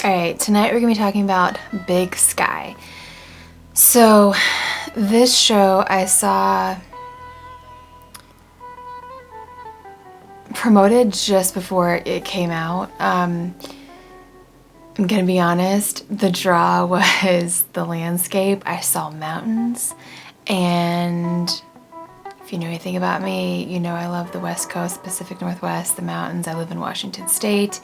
Alright, tonight we're going to be talking about Big Sky. So, this show I saw promoted just before it came out. I'm going to be honest, the draw was the landscape. I saw mountains, and if you know anything about me, you know I love the West Coast, Pacific Northwest, the mountains. I live in Washington State.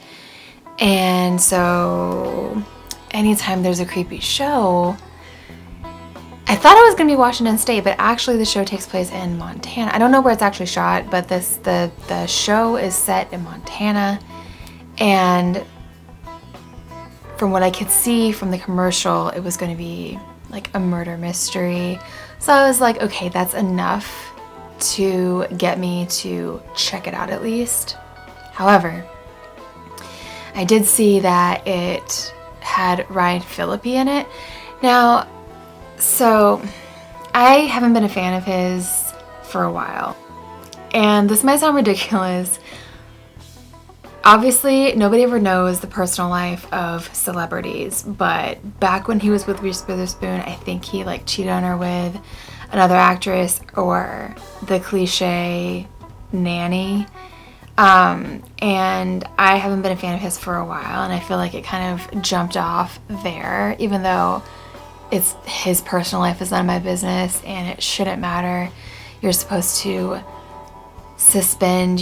And so anytime there's a creepy show, I thought I was going to be Washington State, but actually the show takes place in Montana. I don't know where it's actually shot, but the show is set in Montana. And from what I could see from the commercial, it was going to be like a murder mystery. So I was like, okay, that's enough to get me to check it out at least. However, I did see that it had Ryan Phillippe in it. Now, so I haven't been a fan of his for a while. And this might sound ridiculous. Obviously, nobody ever knows the personal life of celebrities, but back when he was with Reese Witherspoon, I think he like cheated on her with another actress, or the cliche nanny. And I haven't been a fan of his for a while, and I feel like it kind of jumped off there, even though it's his personal life is none of my business and it shouldn't matter. You're supposed to suspend,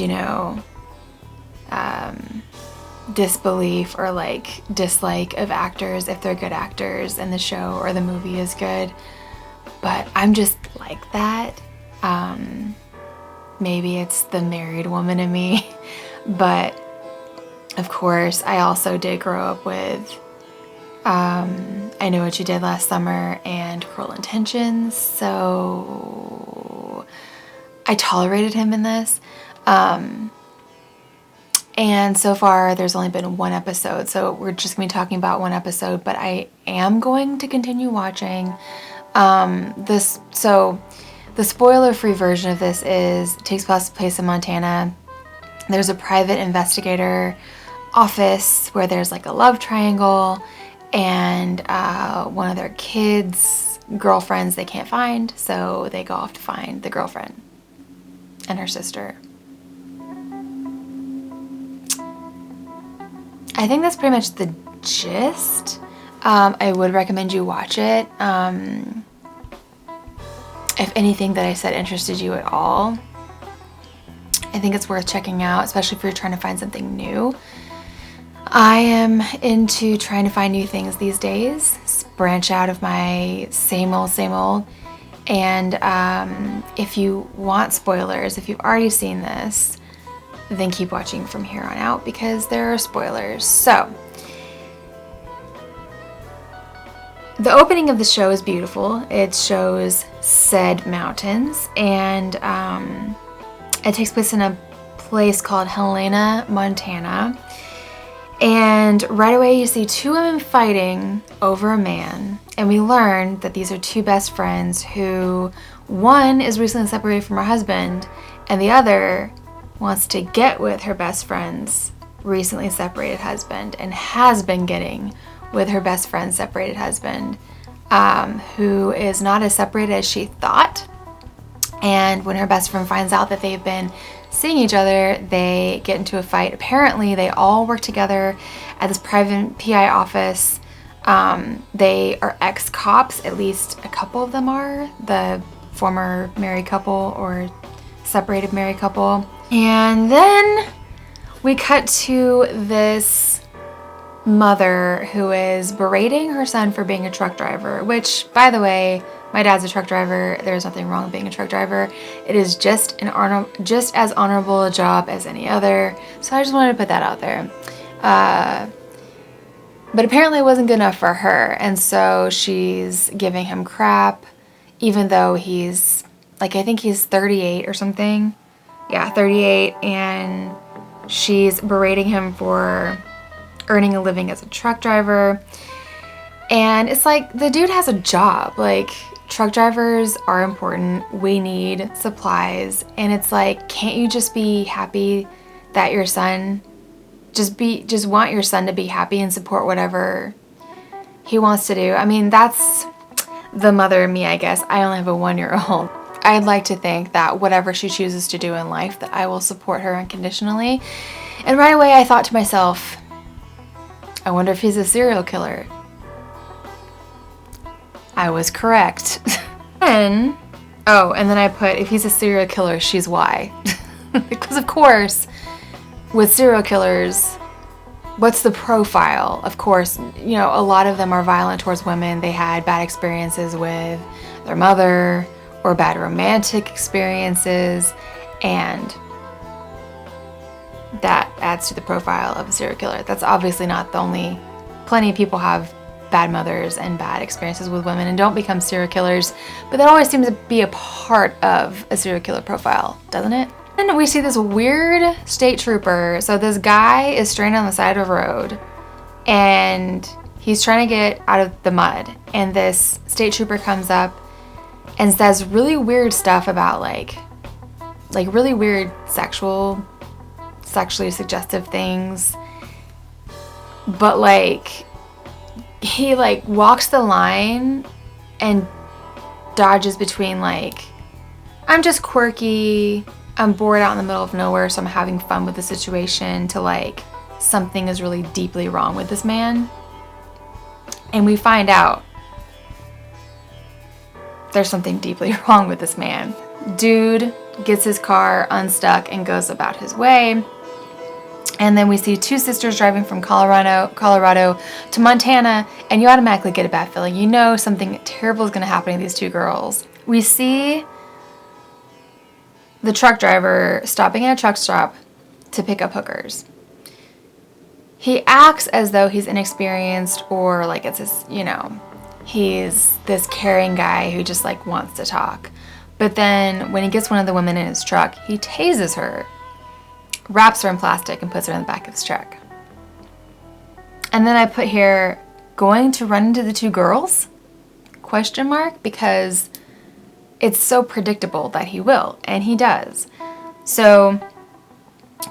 disbelief or like dislike of actors if they're good actors and the show or the movie is good. But I'm just like that. Maybe it's the married woman in me, but of course I also did grow up with I Know What You Did Last Summer and Cruel Intentions, so I tolerated him in this. And so far there's only been one episode, so we're just going to be talking about one episode, but I am going to continue watching. The spoiler-free version of this takes place in Montana. There's a private investigator office where there's like a love triangle, and one of their kids' girlfriends they can't find, so they go off to find the girlfriend and her sister. I think that's pretty much the gist. I would recommend you watch it. If anything that I said interested you at all, I think it's worth checking out, especially if you're trying to find something new. I am into trying to find new things these days, branch out of my same old. And if you want spoilers, if you've already seen this, then keep watching from here on out because there are spoilers. So, the opening of the show is beautiful. It shows said mountains, and it takes place in a place called Helena, Montana. And right away you see two women fighting over a man, and we learn that these are two best friends who, one is recently separated from her husband, and the other wants to get with her best friend's recently separated husband, and has been getting with her best friend's separated husband, who is not as separated as she thought. And when her best friend finds out that they've been seeing each other, they get into a fight. Apparently, they all work together at this private PI office. They are ex-cops, at least a couple of them are, the former married couple or separated married couple. And then we cut to this mother who is berating her son for being a truck driver, which, by the way, my dad's a truck driver. There's nothing wrong with being a truck driver. It is just as honorable a job as any other. So I just wanted to put that out there. But apparently it wasn't good enough for her, and so she's giving him crap, even though he's, like, I think he's 38 or something. Yeah, 38, and she's berating him for earning a living as a truck driver. And it's like, the dude has a job. Like, truck drivers are important. We need supplies. And it's like, can't you just be happy that your son just want your son to be happy and support whatever he wants to do. I mean, that's the mother in me, I guess. I only have a 1-year-old. I'd like to think that whatever she chooses to do in life, that I will support her unconditionally. And right away I thought to myself, I wonder if he's a serial killer. I was correct. And then I put, if he's a serial killer, she's why. Because of course, with serial killers, what's the profile? Of course, you know, a lot of them are violent towards women. They had bad experiences with their mother or bad romantic experiences, and that adds to the profile of a serial killer. That's obviously not the only. Plenty of people have bad mothers and bad experiences with women and don't become serial killers, but that always seems to be a part of a serial killer profile, doesn't it? And we see this weird state trooper. So this guy is stranded on the side of a road and he's trying to get out of the mud, and this state trooper comes up and says really weird stuff about like really weird sexually suggestive things, but like he like walks the line and dodges between like, I'm just quirky, I'm bored out in the middle of nowhere, so I'm having fun with the situation, to like, something is really deeply wrong with this man. And we find out there's something deeply wrong with this man. Dude gets his car unstuck and goes about his way. And then we see two sisters driving from Colorado to Montana, and you automatically get a bad feeling. You know something terrible is going to happen to these two girls. We see the truck driver stopping at a truck stop to pick up hookers. He acts as though he's inexperienced, or like it's his, you know, he's this caring guy who just like wants to talk. But then when he gets one of the women in his truck, he tases her, wraps her in plastic, and puts her in the back of his truck. And then I put here, going to run into the two girls? Question mark, because it's so predictable that he will, and he does. So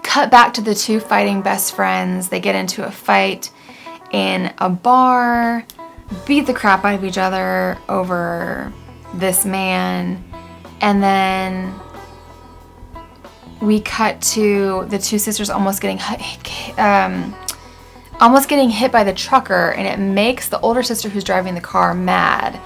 cut back to the two fighting best friends. They get into a fight in a bar, beat the crap out of each other over this man, and then we cut to the two sisters almost getting hit by the trucker, and it makes the older sister who's driving the car mad.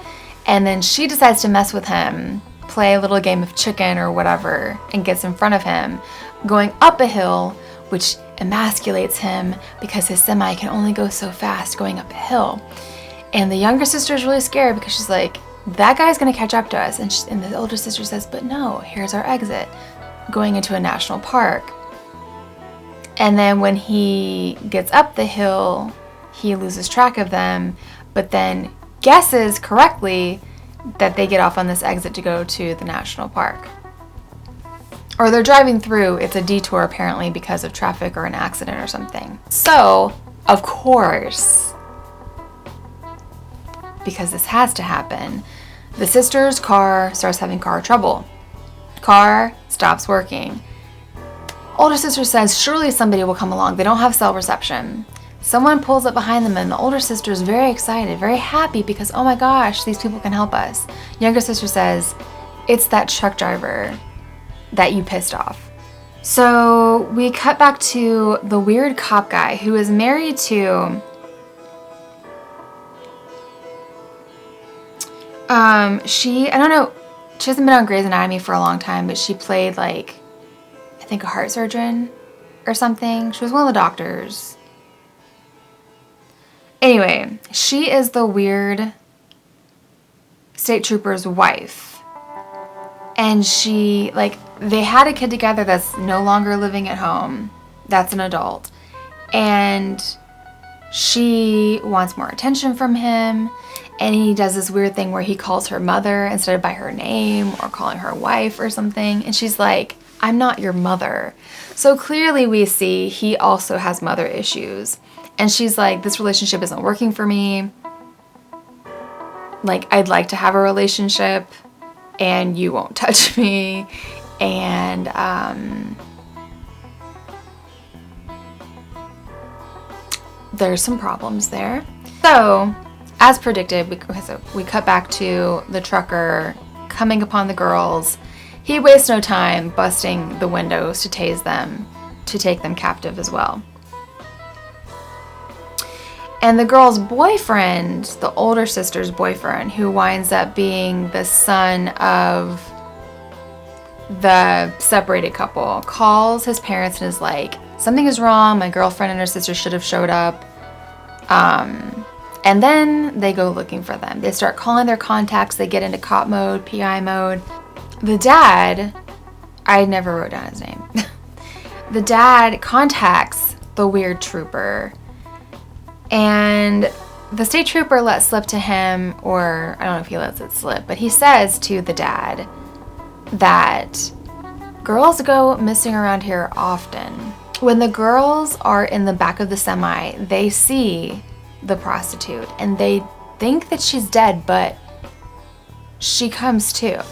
And then she decides to mess with him, play a little game of chicken or whatever, and gets in front of him, going up a hill, which emasculates him because his semi can only go so fast going up a hill. And the younger sister is really scared because she's like, that guy's gonna catch up to us. And the older sister says, but no, here's our exit, going into a national park. And then when he gets up the hill, he loses track of them, but then guesses correctly that they get off on this exit to go to the national park. Or they're driving through, it's a detour apparently because of traffic or an accident or something. So, of course, because this has to happen, the sister's car starts having car trouble. Car stops working. Older sister says, surely somebody will come along. They don't have cell reception. Someone pulls up behind them, and the older sister is very excited, very happy because, oh my gosh, these people can help us. Younger sister says, it's that truck driver that you pissed off. So we cut back to the weird cop guy who is married to she hasn't been on Grey's Anatomy for a long time, but she played like, I think, a heart surgeon or something. She was one of the doctors. Anyway, she is the weird state trooper's wife. And she, like, they had a kid together that's no longer living at home. That's an adult. And she wants more attention from him. And he does this weird thing where he calls her mother instead of by her name, or calling her wife or something. And she's like, I'm not your mother. So clearly we see he also has mother issues. And she's like, this relationship isn't working for me. Like, I'd like to have a relationship and you won't touch me. And there's some problems there. So, as predicted, we cut back to the trucker coming upon the girls. He wastes no time busting the windows to tase them, to take them captive as well. And the girl's boyfriend, the older sister's boyfriend, who winds up being the son of the separated couple, calls his parents and is like, something is wrong, my girlfriend and her sister should have showed up. And then they go looking for them. They start calling their contacts, they get into cop mode, PI mode. The dad, I never wrote down his name. The dad contacts the weird trooper, and the state trooper lets slip to him, or I don't know if he lets it slip, but he says to the dad that girls go missing around here often. When the girls are in the back of the semi, they see the prostitute and they think that she's dead, but she comes to.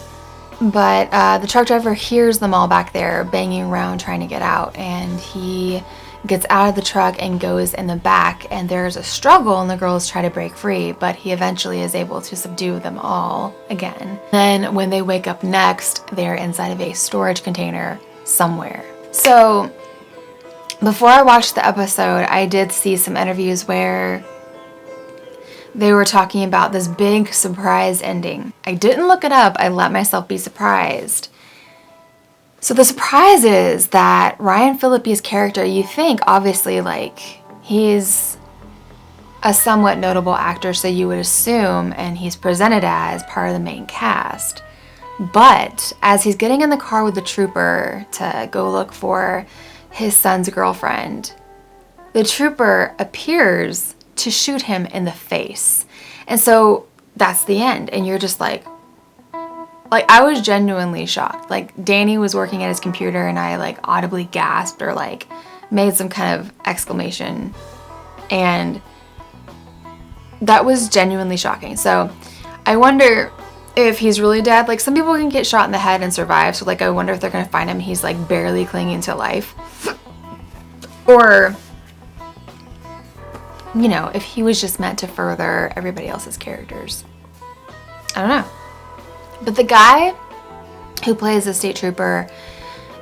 But the truck driver hears them all back there banging around trying to get out, and he gets out of the truck and goes in the back, and there's a struggle and the girls try to break free, but he eventually is able to subdue them all again. Then when they wake up next, they're inside of a storage container somewhere. So before I watched the episode, I did see some interviews where they were talking about this big surprise ending. I didn't look it up, I let myself be surprised. So the surprise is that Ryan Phillippe's character, you think obviously like he's a somewhat notable actor, so you would assume, and he's presented as part of the main cast. But as he's getting in the car with the trooper to go look for his son's girlfriend, the trooper appears to shoot him in the face. And so that's the end. And you're just like I was genuinely shocked. Like Danny was working at his computer and I like audibly gasped or like made some kind of exclamation. And that was genuinely shocking. So I wonder if he's really dead. Like some people can get shot in the head and survive. So like I wonder if they're going to find him. He's like barely clinging to life. Or, you know, if he was just meant to further everybody else's characters. I don't know. But the guy who plays the state trooper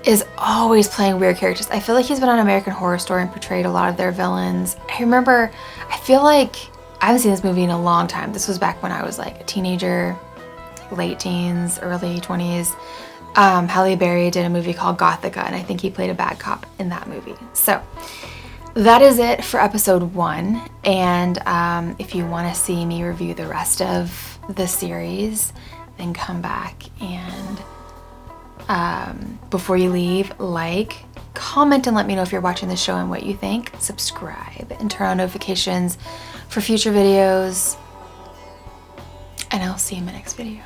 is always playing weird characters. I feel like he's been on American Horror Story and portrayed a lot of their villains. I feel like I haven't seen this movie in a long time. This was back when I was like a teenager, late teens, early 20s. Halle Berry did a movie called Gothica, and I think he played a bad cop in that movie. So that is it for episode 1. And if you want to see me review the rest of the series, then come back and before you leave, like, comment, and let me know if you're watching the show and what you think. Subscribe and turn on notifications for future videos. And I'll see you in my next video.